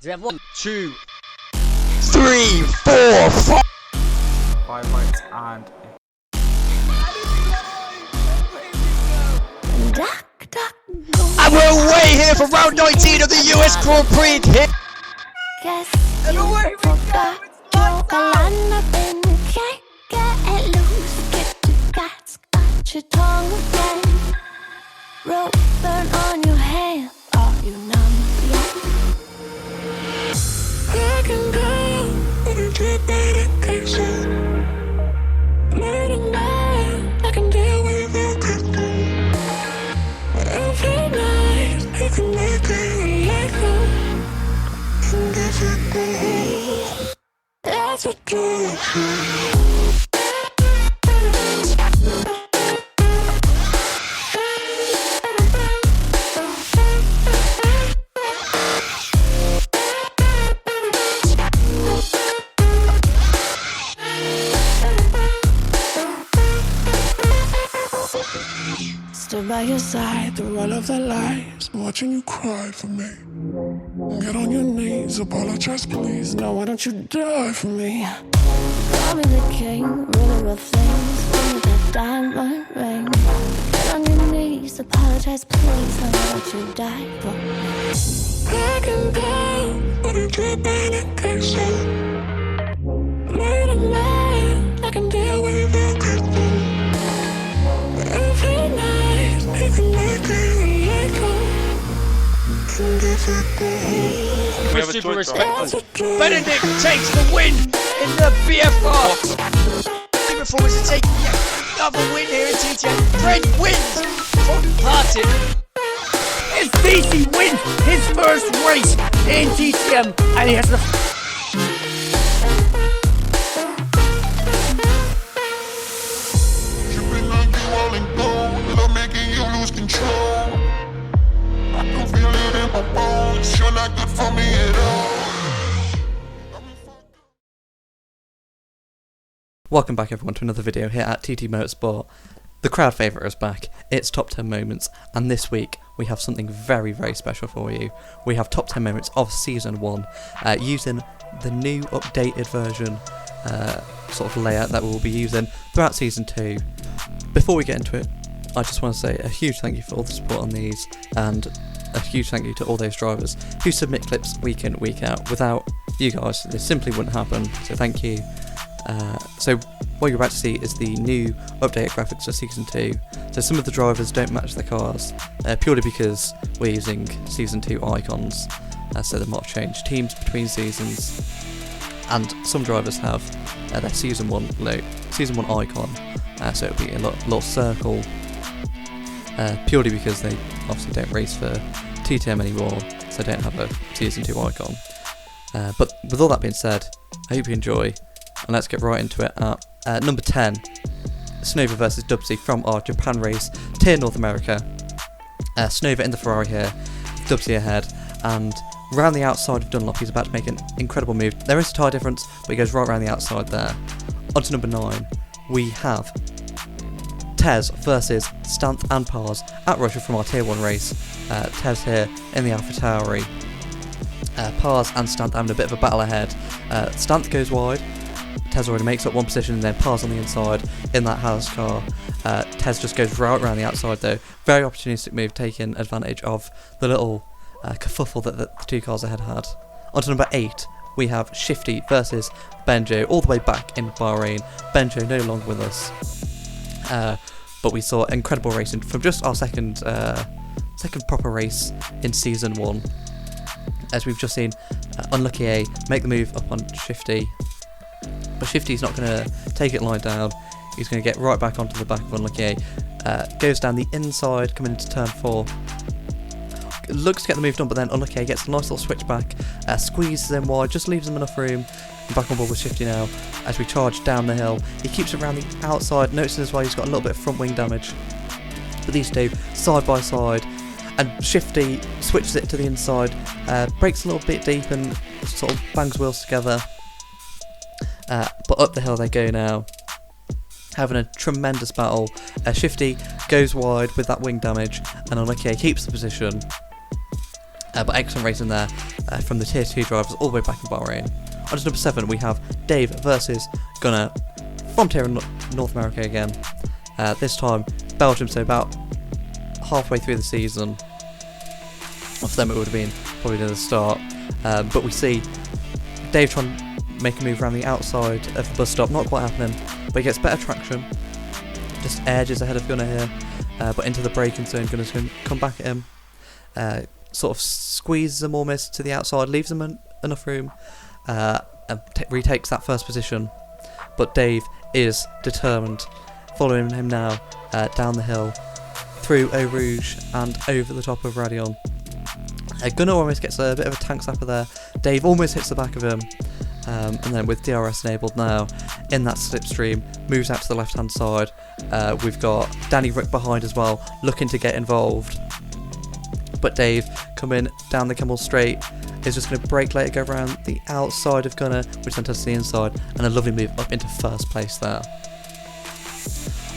Do we have 1, 2, 3, 4, 5. 5 lights and And we're away here for round 19 of the US Grand Prix. Guess you forgot your galana bin. Can't get loose, get your guts, got your tongue again. Rope burn on your hand, are you numb yet? I can go into medication. Late at night, I can deal with it. Every night, I can make it like and that's what do. That's what do. Stood by your side through all of the lies, watching you cry for me. Get on your knees, apologize please. No, why don't you die for me? Call me the king, ruler of things. Give me that diamond ring. Get on your knees, apologize please. No, why don't you die for me? I can go into medication. Late at night, I can deal with it. Every night, I can make it like with super respect. Benedict takes the win in the BFR. Performance to take yet another win here in TTM. Fred wins from Unported. It's DC wins his first race in TTM, and he has the Welcome back everyone to another video here at TT Motorsport. The crowd favourite is back, it's top 10 moments, and this week we have something very special for you. We have top 10 moments of Season 1 using the new updated version sort of layout that we will be using throughout Season 2. Before we get into it, I just want to say a huge thank you for all the support on these, and a huge thank you to all those drivers who submit clips week in, week out. Without you guys, this simply wouldn't happen, so thank you. So what you're about to see is the new updated graphics for Season 2. So some of the drivers don't match their cars, purely because we're using Season 2 icons, so they might change teams between seasons, and some drivers have their Season 1 icon, so it'll be a little circle, purely because they obviously don't race for TTM anymore, so they don't have a Season 2 icon. But with all that being said, I hope you enjoy. And let's get right into it at number 10, Snova versus Dubsy from our Japan race, TIR North America. Snova in the Ferrari here, Dubsy ahead, and round the outside of Dunlop he's about to make an incredible move. There is a tyre difference, but he goes right around the outside there. On to number 9, we have Tez versus Stanth and Pars at Russia from our Tier 1 race. Tez here in the AlphaTauri. Pars and Stanth having a bit of a battle ahead. Stanth goes wide. Tez already makes up one position, and then Pars on the inside in that Haas car. Tez just goes right around the outside though. Very opportunistic move, taking advantage of the little kerfuffle that the two cars ahead had. On to number 8, we have Shifty versus Benjo, all the way back in Bahrain. Benjo no longer with us, but we saw incredible racing from just our second proper race in Season 1, as we've just seen Unlucky A make the move up on Shifty. But Shifty's not going to take it lying down, he's going to get right back onto the back of Unlucky A, goes down the inside, coming into turn 4, looks to get the move done, but then Unlucky A gets a nice little switch back, squeezes in wide, just leaves him enough room. I'm back on board with Shifty now, as we charge down the hill. He keeps it around the outside, noticing as well he's got a little bit of front wing damage, but these two, side by side, and Shifty switches it to the inside, breaks a little bit deep and sort of bangs wheels together. But up the hill they go now, having a tremendous battle. Shifty goes wide with that wing damage, and Unlucky keeps the position. But excellent racing there from the Tier 2 drivers all the way back in Bahrain. On to number 7, we have Dave versus Gunnar from Tier North America again. This time Belgium, so about halfway through the season. For them it would have been probably near the start. But we see Dave trying to make a move around the outside of the bus stop, not quite happening, but he gets better traction. Just edges ahead of Gunnar here, but into the braking zone. Gunnar's going to come back at him. Sort of squeezes him almost to the outside, leaves him enough room, and retakes that first position. But Dave is determined, following him now down the hill, through Eau Rouge and over the top of Radion. Gunnar almost gets a bit of a tank slapper there. Dave almost hits the back of him, and then with DRS enabled now, in that slipstream, moves out to the left hand side. We've got Danny Rick behind as well, looking to get involved. But Dave, coming down the Kemmel Straight, is just going to brake later, go around the outside of Gunnar, which then touches the inside, and a lovely move up into first place there.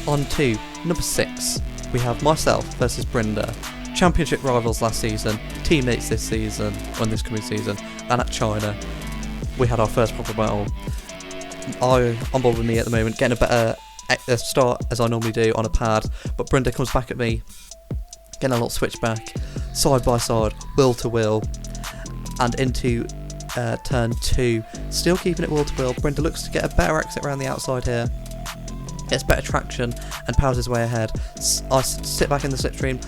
On to number 6, we have myself versus Brinda. Championship rivals last season, teammates this season, on this coming season, and at China, we had our first proper battle. On board with me at the moment, getting a better start as I normally do on a pad, but Brinda comes back at me, getting a little switchback, side by side, wheel to wheel, and into turn 2, still keeping it wheel to wheel. Brinda looks to get a better exit around the outside here, gets better traction and powers his way ahead. I sit back in the slipstream,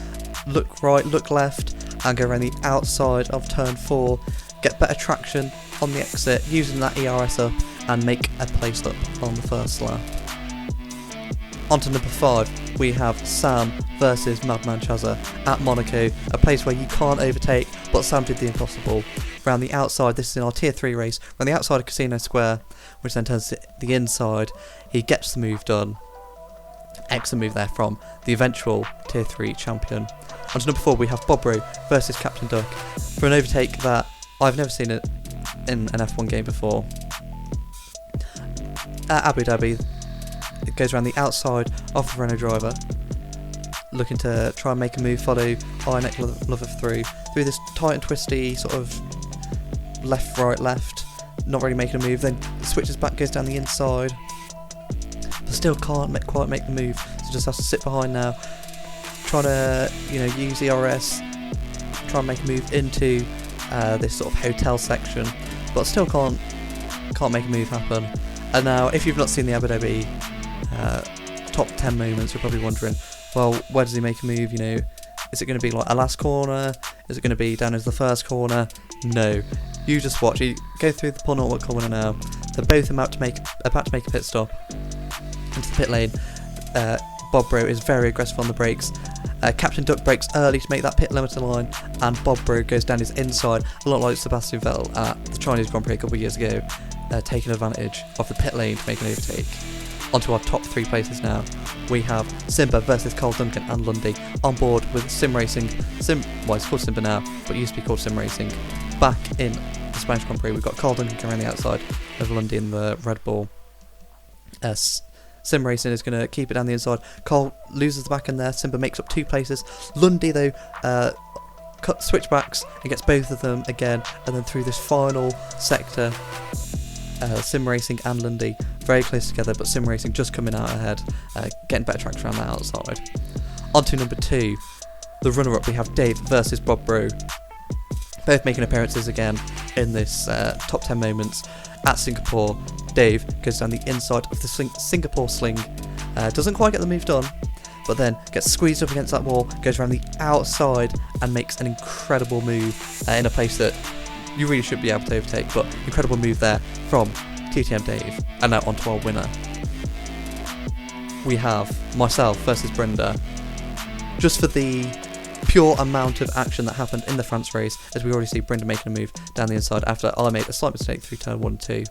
look right, look left, and go around the outside of turn 4, get better traction on the exit, using that ERS up, and make a place up on the first lap. On to number 5, we have Sam versus Madman Chazza at Monaco, a place where you can't overtake, but Sam did the impossible. Around the outside, this is in our Tier 3 race, around the outside of Casino Square, which then turns to the inside, he gets the move done. Excellent move there from the eventual Tier 3 champion. On to number 4, we have Bobro versus Captain Duck, for an overtake that I've never seen it in an F1 game before. At Abu Dhabi, it goes around the outside of the Renault driver, looking to try and make a move, follow Ironneck Lover through this tight and twisty sort of left, right, left, not really making a move, then switches back, goes down the inside, but still can't quite make the move, so just has to sit behind now, trying to use ERS, try and make a move into this sort of hotel section, but still can't make a move happen. And now, if you've not seen the Abu Dhabi top 10 moments, you're probably wondering, well, where does he make a move? Is it going to be like a last corner? Is it going to be down into the first corner? No, you just watch. You go through the penultimate corner now. They're both about to make a pit stop into the pit lane. Bob Bro is very aggressive on the brakes. Captain Duck brakes early to make that pit limiter line, and Bob Bro goes down his inside, a lot like Sebastian Vettel at the Chinese Grand Prix a couple of years ago, taking advantage of the pit lane to make an overtake. Onto our top 3 places now. We have Simba versus Carl Duncan and Lundy on board with Sim Racing. Well, it's called Simba now, but it used to be called Sim Racing. Back in the Spanish Grand Prix, we've got Carl Duncan around the outside of Lundy in the Red Bull. Sim Racing is going to keep it down the inside. Carl loses the back end there. Simba makes up 2 places. Lundy, though, switchbacks and gets both of them again, and then through this final sector, Sim Racing and Lundy very close together, but Sim Racing just coming out ahead, getting better traction around the outside. On to number 2, the runner-up, we have Dave versus Bob Bro, both making appearances again in this top 10 moments at Singapore. Dave goes down the inside of the Singapore sling, doesn't quite get the move done, but then gets squeezed up against that wall, goes around the outside and makes an incredible move in a place that you really should be able to overtake, but incredible move there from TTM Dave. And now on to our winner. We have myself versus Brenda. Just for the pure amount of action that happened in the France race, as we already see Brenda making a move down the inside after I made a slight mistake through turn 1 and 2.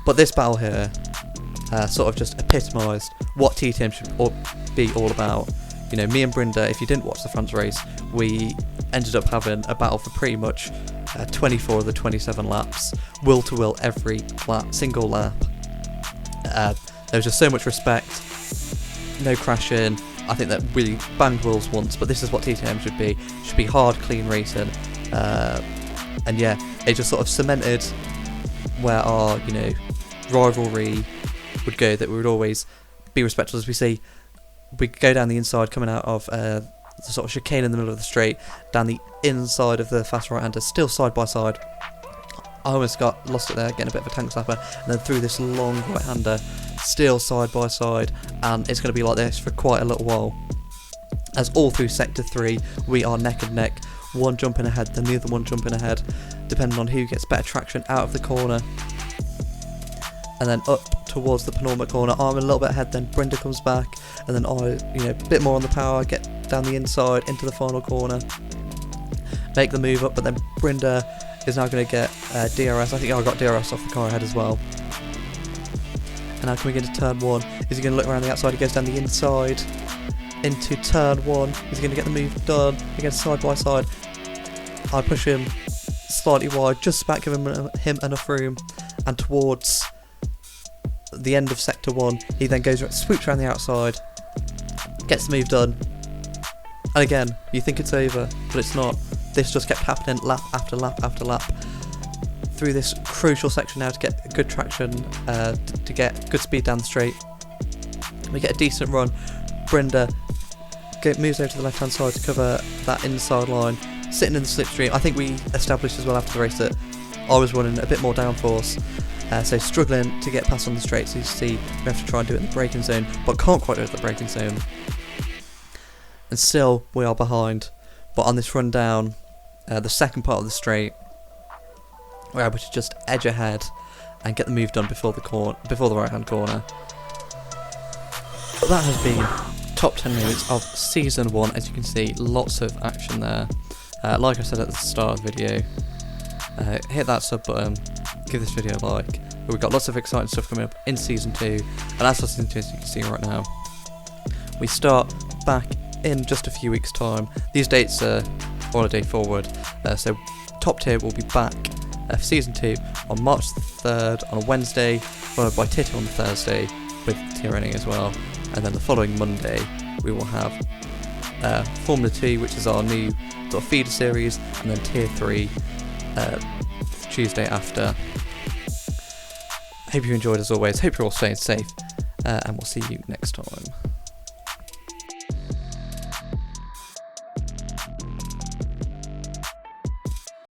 But this battle here sort of just epitomised what TTM should be all about. Me and Brenda, if you didn't watch the France race, we ended up having a battle for pretty much 24 of the 27 laps, wheel to wheel every single lap. There was just so much respect, no crashing. I think that we banged rules once, but this is what TTM should be. Should be hard, clean racing. And yeah, it just sort of cemented where our, you know, rivalry would go, that we would always be respectful. As we see, we go down the inside, coming out of the sort of chicane in the middle of the straight, down the inside of the fast right-hander, still side by side. I almost got lost it there, getting a bit of a tank slapper, and then through this long right-hander, still side by side, and it's going to be like this for quite a little while. As all through sector 3, we are neck and neck, one jumping ahead, then the other one jumping ahead, depending on who gets better traction out of the corner. And then up towards the penultimate corner, I'm a little bit ahead, then Brenda comes back, and then I, you know, a bit more on the power, get down the inside into the final corner, make the move up, but then Brenda is now going to get DRS. I think I got DRS off the car ahead as well. And now coming into turn 1, is he going to look around the outside? He goes down the inside into turn 1. Is he going to get the move done? Again, side by side. I push him slightly wide, just about giving him enough room. And towards the end of sector 1, he then goes, swoops around the outside, gets the move done. And again, you think it's over, but it's not. This just kept happening lap after lap after lap through this crucial section now to get good traction, to get good speed down the straight. We get a decent run. Brenda moves over to the left hand side to cover that inside line, sitting in the slipstream. I think we established as well after the race that I was running a bit more downforce, so struggling to get past on the straight. So you see we have to try and do it in the braking zone, but can't quite do it in the braking zone. And still we are behind. But on this run down, the second part of the straight, we're able to just edge ahead and get the move done before the right hand corner. But that has been top 10 minutes of season 1. As you can see, lots of action there. Like I said at the start of the video, hit that sub button, give this video a like. We've got lots of exciting stuff coming up in season 2, and as for season 2, as you can see right now, we start back in just a few weeks' time. These dates are holiday forward, so Top Tier will be back for season 2 on March the 3rd on a Wednesday, followed by Tier 2 on the Thursday with tier ending as well, and then the following Monday we will have Formula 2, which is our new sort of feeder series, and then Tier 3 Tuesday after. Hope you enjoyed as always, hope you're all staying safe, and we'll see you next time.